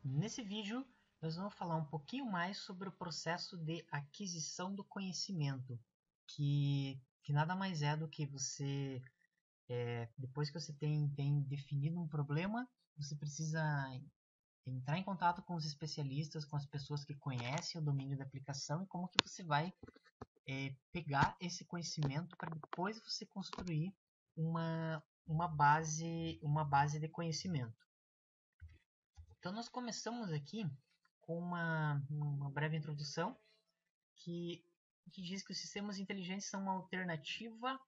Nesse vídeo, nós vamos falar um pouquinho mais sobre o processo de aquisição do conhecimento, que nada mais é do que você, depois que você tem definido um problema, você precisa entrar em contato com os especialistas, com as pessoas que conhecem o domínio da aplicação e como que você vai pegar esse conhecimento para depois você construir uma base de conhecimento. Então, nós começamos aqui com uma breve introdução que, que diz que os sistemas inteligentes são uma alternativa,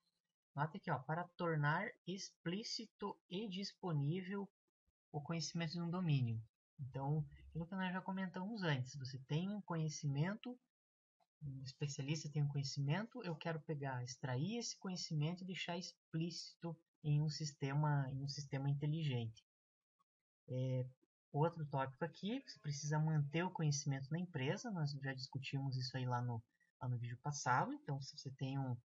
nota aqui, ó, para tornar explícito e disponível o conhecimento de um domínio. Então, aquilo que nós já comentamos antes, você tem um conhecimento, um especialista tem um conhecimento, eu quero pegar, extrair esse conhecimento e deixar explícito em um sistema inteligente. Outro tópico aqui, você precisa manter o conhecimento na empresa, nós já discutimos isso aí lá no vídeo passado, então se você tem um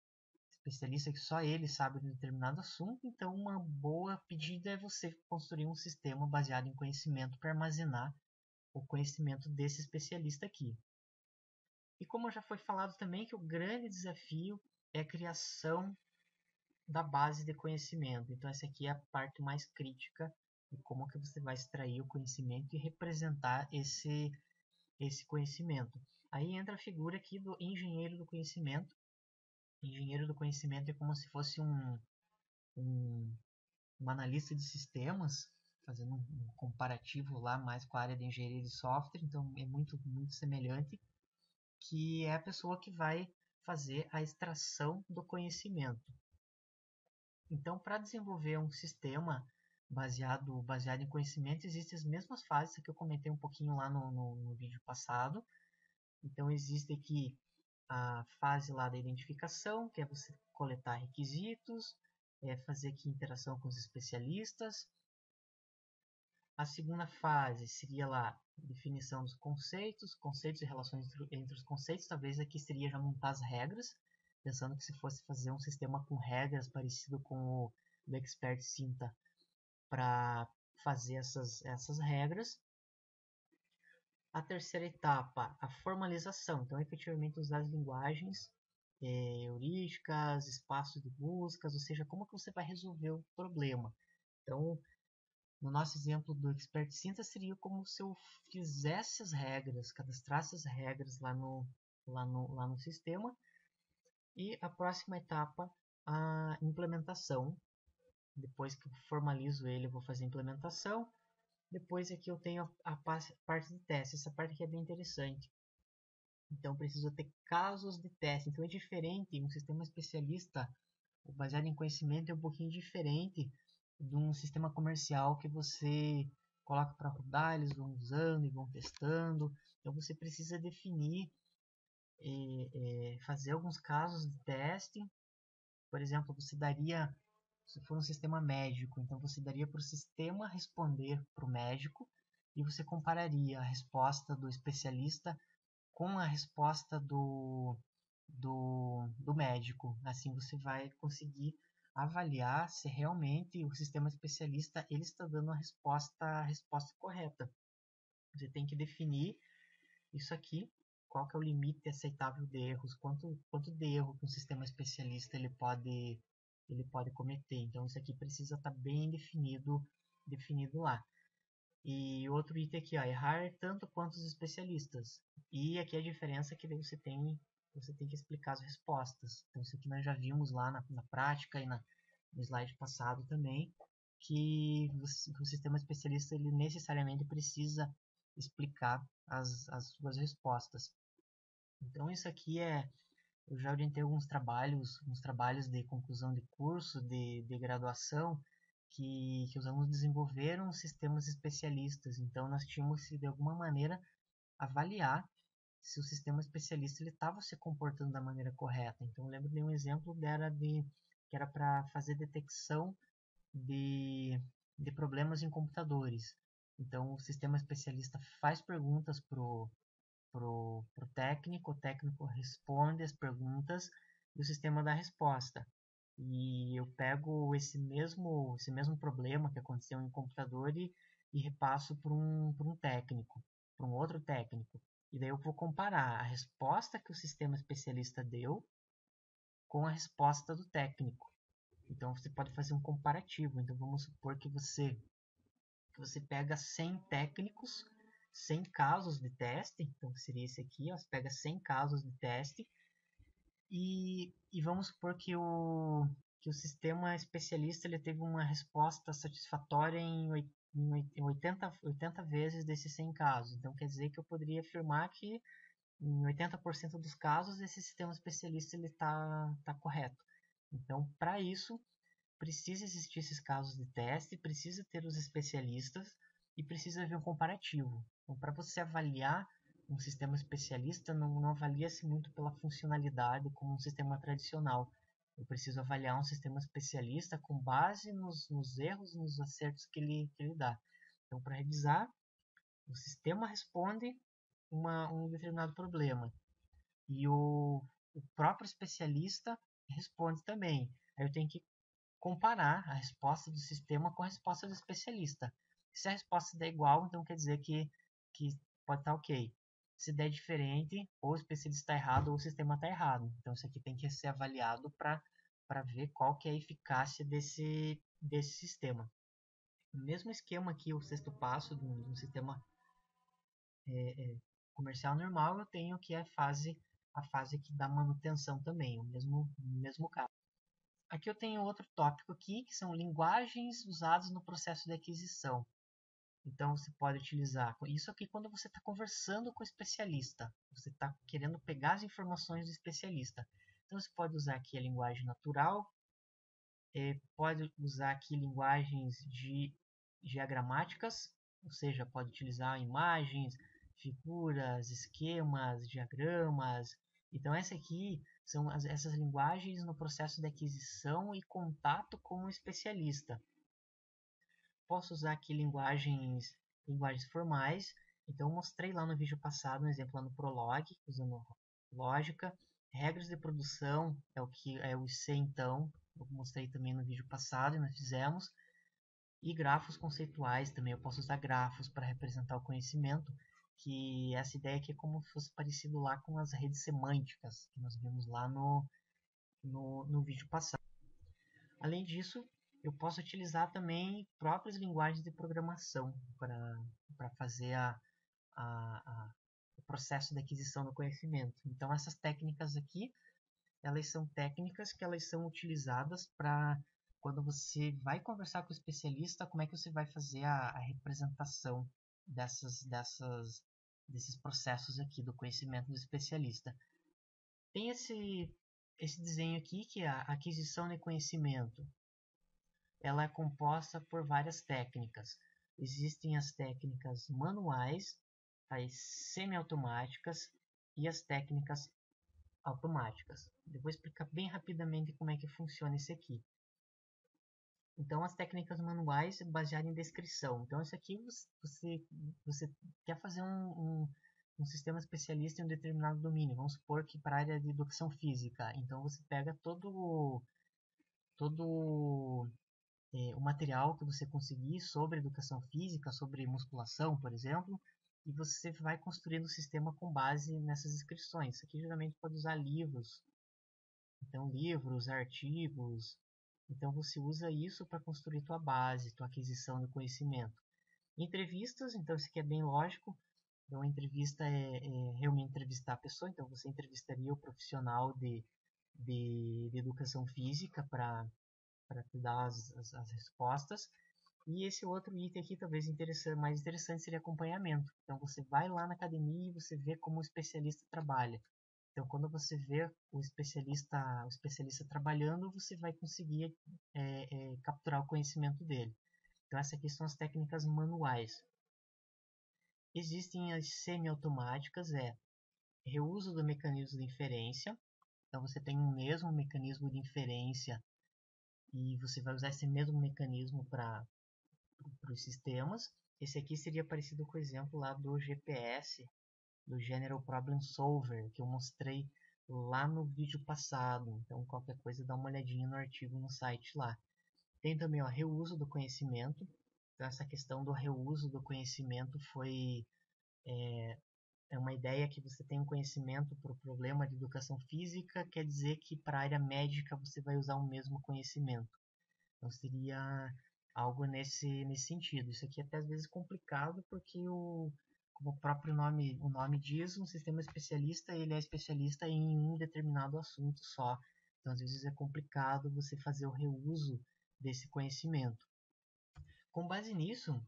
especialista que só ele sabe de um determinado assunto, então uma boa pedida é você construir um sistema baseado em conhecimento para armazenar o conhecimento desse especialista aqui. E como já foi falado também, que o grande desafio é a criação da base de conhecimento. Então essa aqui é a parte mais crítica de como que você vai extrair o conhecimento e representar esse conhecimento. Aí entra a figura aqui do engenheiro do conhecimento. Engenheiro do conhecimento é como se fosse um analista de sistemas, fazendo um comparativo lá mais com a área de engenharia de software, então é muito semelhante, que é a pessoa que vai fazer a extração do conhecimento. Então, para desenvolver um sistema baseado em conhecimento, existem as mesmas fases que eu comentei um pouquinho lá no vídeo passado. Então, existe aqui a fase lá da identificação, que é você coletar requisitos, fazer aqui interação com os especialistas. A segunda fase seria lá a definição dos conceitos e relações entre os conceitos. Talvez aqui seria já montar as regras, pensando que se fosse fazer um sistema com regras parecido com o do Expert Cinta para fazer essas regras. A terceira etapa, a formalização. Então, efetivamente usar as linguagens heurísticas, espaços de buscas, ou seja, como que você vai resolver o problema. Então, no nosso exemplo do Expert Cinta, seria como se eu fizesse as regras, cadastrasse as regras lá no sistema. E a próxima etapa, a implementação. Depois que eu formalizo ele, eu vou fazer a implementação. Depois aqui eu tenho a parte de teste. Essa parte aqui é bem interessante. Então, preciso ter casos de teste. Então, é diferente. Um sistema especialista, baseado em conhecimento, é um pouquinho diferente de um sistema comercial que você coloca para rodar, eles vão usando e vão testando. Então, você precisa definir, fazer alguns casos de teste. Por exemplo, você daria, se for um sistema médico, então você daria para o sistema responder para o médico e você compararia a resposta do especialista com a resposta do médico. Assim você vai conseguir avaliar se realmente o sistema especialista ele está dando a resposta correta. Você tem que definir isso aqui, qual que é o limite aceitável de erros, quanto de erro que um sistema especialista ele pode cometer. Então isso aqui precisa estar bem definido lá. E outro item aqui, ó, errar tanto quanto os especialistas. E aqui a diferença é que você tem que explicar as respostas. Então isso aqui nós já vimos lá na prática e no slide passado também, que o sistema especialista ele necessariamente precisa explicar as suas respostas. Então isso aqui eu já orientei alguns trabalhos de conclusão de curso, de graduação, que os alunos desenvolveram sistemas especialistas. Então nós tínhamos que de alguma maneira avaliar se o sistema especialista estava se comportando da maneira correta. Então eu lembro de um exemplo que era para fazer detecção de problemas em computadores. Então o sistema especialista faz perguntas pro técnico, o técnico responde as perguntas e o sistema dá a resposta. E eu pego esse mesmo problema que aconteceu em computador e e repasso para um técnico, para um outro técnico. E daí eu vou comparar a resposta que o sistema especialista deu com a resposta do técnico. Então você pode fazer um comparativo. Então vamos supor que você pega 100 técnicos, 100 casos de teste, então seria esse aqui, ó, você pega 100 casos de teste e vamos supor que o sistema especialista ele teve uma resposta satisfatória em 80 vezes desses 100 casos. Então quer dizer que eu poderia afirmar que em 80% dos casos esse sistema especialista tá correto. Então, para isso, precisa existir esses casos de teste, precisa ter os especialistas e precisa haver um comparativo. Então, para você avaliar um sistema especialista, não avalia-se muito pela funcionalidade como um sistema tradicional. Eu preciso avaliar um sistema especialista com base nos erros e nos acertos que ele dá. Então, para revisar, o sistema responde um determinado problema e o próprio especialista responde também. Aí eu tenho que comparar a resposta do sistema com a resposta do especialista. Se a resposta der igual, então quer dizer que pode estar ok. Se der diferente, ou o especialista está errado ou o sistema está errado. Então isso aqui tem que ser avaliado para ver qual que é a eficácia desse sistema. O mesmo esquema aqui, o sexto passo de um sistema comercial normal, eu tenho que é a fase que dá manutenção também, o mesmo caso. Aqui eu tenho outro tópico aqui, que são linguagens usadas no processo de aquisição. Então você pode utilizar isso aqui quando você está conversando com o especialista. Você está querendo pegar as informações do especialista. Então você pode usar aqui a linguagem natural, pode usar aqui linguagens diagramáticas, ou seja, pode utilizar imagens, figuras, esquemas, diagramas. Então essa aqui são essas linguagens no processo de aquisição e contato com o especialista. Posso usar aqui linguagens formais. Então eu mostrei lá no vídeo passado um exemplo lá no Prolog, usando lógica. Regras de produção é o que é o C então, eu mostrei também no vídeo passado e nós fizemos. E grafos conceituais também, eu posso usar grafos para representar o conhecimento, que essa ideia aqui é como se fosse parecido lá com as redes semânticas, que nós vimos lá no vídeo passado. Além disso, eu posso utilizar também próprias linguagens de programação para fazer o processo de aquisição do conhecimento. Então, essas técnicas aqui, elas são técnicas que elas são utilizadas para quando você vai conversar com o especialista, como é que você vai fazer a representação desses processos aqui do conhecimento do especialista. Tem esse desenho aqui que é a aquisição de conhecimento. Ela é composta por várias técnicas. Existem as técnicas manuais, as semiautomáticas e as técnicas automáticas. Eu vou explicar bem rapidamente como é que funciona isso aqui. Então, as técnicas manuais baseadas em descrição. Então, isso aqui você quer fazer um sistema especialista em um determinado domínio. Vamos supor que para a área de educação física. Então, você pega todo o material que você conseguir sobre educação física, sobre musculação, por exemplo, e você vai construindo o sistema com base nessas descrições. Isso aqui geralmente pode usar livros. Então, livros, artigos. Então, você usa isso para construir tua base, tua aquisição de conhecimento. Entrevistas, então, isso aqui é bem lógico. Então, a entrevista é realmente entrevistar a pessoa. Então, você entrevistaria o profissional de educação física para te dar as respostas. E esse outro item aqui, talvez mais interessante, seria acompanhamento. Então, você vai lá na academia e você vê como o especialista trabalha. Então, quando você vê o especialista trabalhando, você vai conseguir capturar o conhecimento dele. Então, essas aqui são as técnicas manuais. Existem as semiautomáticas, reuso do mecanismo de inferência. Então, você tem um mesmo mecanismo de inferência e você vai usar esse mesmo mecanismo para os sistemas. Esse aqui seria parecido com o exemplo lá do GPS, do General Problem Solver, que eu mostrei lá no vídeo passado. Então, qualquer coisa, dá uma olhadinha no artigo no site lá. Tem também o reuso do conhecimento. Então, essa questão do reuso do conhecimento é uma ideia que você tem um conhecimento para o problema de educação física, quer dizer que para a área médica você vai usar o mesmo conhecimento. Então seria algo nesse sentido. Isso aqui é até às vezes complicado porque como o nome diz, um sistema especialista ele é especialista em um determinado assunto só. Então às vezes é complicado você fazer o reuso desse conhecimento. Com base nisso,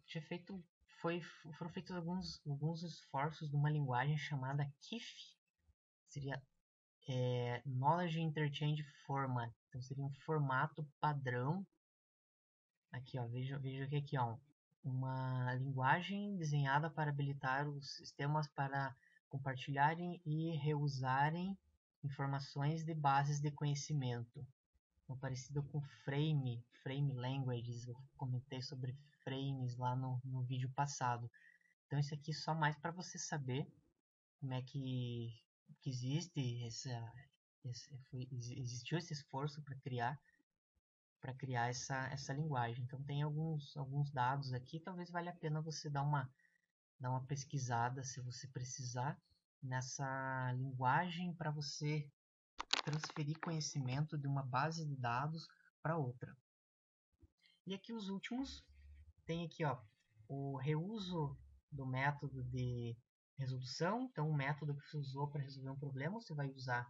foram feitos alguns esforços numa linguagem chamada KIF, seria Knowledge Interchange Format. Então seria um formato padrão. Aqui, ó, veja aqui, ó, uma linguagem desenhada para habilitar os sistemas para compartilharem e reusarem informações de bases de conhecimento. Então, parecido com frame languages, eu comentei sobre frames lá no vídeo passado. Então, isso aqui é só mais para você saber como é que existiu esse esforço para criar essa linguagem. Então tem alguns dados aqui, talvez valha a pena você dar uma pesquisada se você precisar nessa linguagem para você transferir conhecimento de uma base de dados para outra. E aqui os últimos, tem aqui ó, o reuso do método de resolução, então o método que você usou para resolver um problema, você vai usar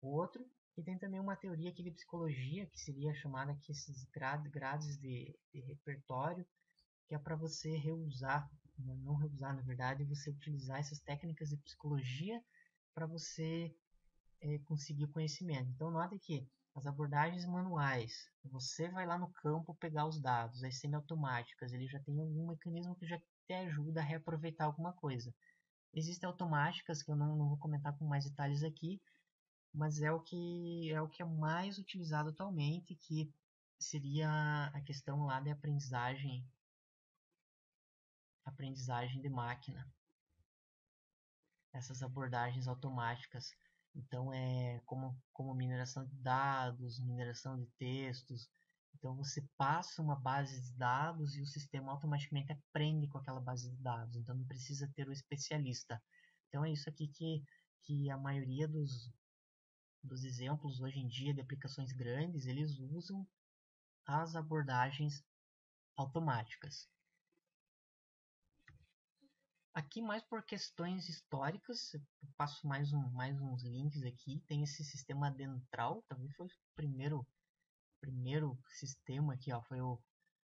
o outro. E tem também uma teoria aqui de psicologia, que seria chamada aqui esses grades de repertório, que é para você reusar, não reusar na verdade, você utilizar essas técnicas de psicologia para você conseguir conhecimento. Então note que as abordagens manuais, você vai lá no campo pegar os dados, as semiautomáticas, ele já tem algum mecanismo que já te ajuda a reaproveitar alguma coisa. Existem automáticas que eu não vou comentar com mais detalhes aqui, mas é o que é mais utilizado atualmente, que seria a questão lá de aprendizagem de máquina, essas abordagens automáticas. Então é como mineração de dados, mineração de textos. Então você passa uma base de dados e o sistema automaticamente aprende com aquela base de dados. Então não precisa ter o especialista. Então é isso aqui que a maioria dos exemplos hoje em dia de aplicações grandes, eles usam as abordagens automáticas. Aqui mais por questões históricas, eu passo mais uns links aqui. Tem esse sistema Dentral, também foi o primeiro sistema aqui, ó, foi o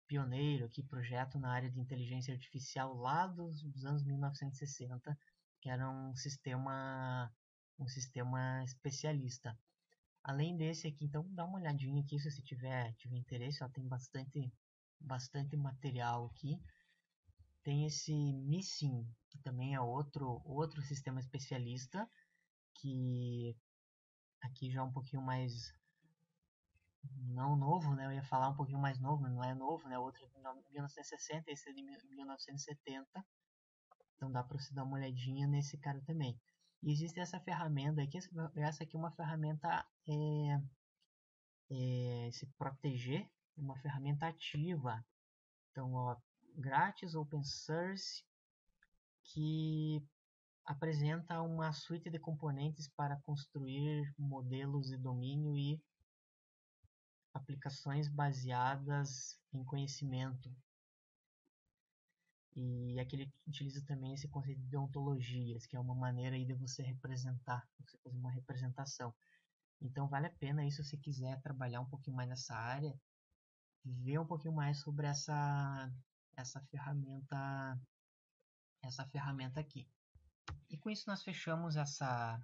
pioneiro aqui, projeto na área de inteligência artificial lá dos anos 1960, que era um sistema especialista. Além desse aqui, então dá uma olhadinha aqui se você tiver interesse, ó, tem bastante material aqui. Tem esse Missing, que também é outro sistema especialista, que aqui já é um pouquinho mais, não novo, né? Eu ia falar um pouquinho mais novo, não é novo, né? Outro é de 1960, esse é de 1970. Então dá para você dar uma olhadinha nesse cara também. E existe essa ferramenta aqui, essa aqui é uma ferramenta se proteger, uma ferramenta ativa. Então, ó, grátis, open source, que apresenta uma suite de componentes para construir modelos de domínio e aplicações baseadas em conhecimento. E aqui ele utiliza também esse conceito de ontologias, que é uma maneira aí de você representar, você fazer uma representação. Então vale a pena isso se quiser trabalhar um pouquinho mais nessa área, ver um pouquinho mais sobre essa ferramenta aqui. E com isso nós fechamos essa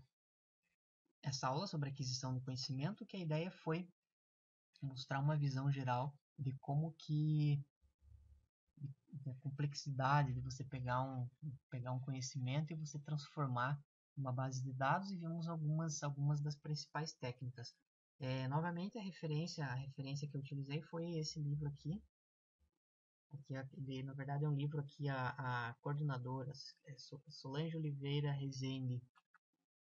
aula sobre aquisição do conhecimento, que a ideia foi mostrar uma visão geral de como que a complexidade de você pegar um conhecimento e você transformar em uma base de dados, e vimos algumas das principais técnicas. Novamente a referência que eu utilizei foi esse livro aqui. Na verdade é um livro aqui, a coordenadora Solange Oliveira Rezende,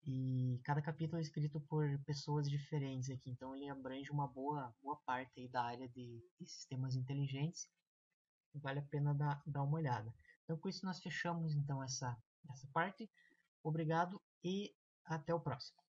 e cada capítulo é escrito por pessoas diferentes aqui, então ele abrange uma boa parte aí da área de sistemas inteligentes. vale a pena dar uma olhada. Então, com isso, nós fechamos então essa parte. Obrigado e até o próximo.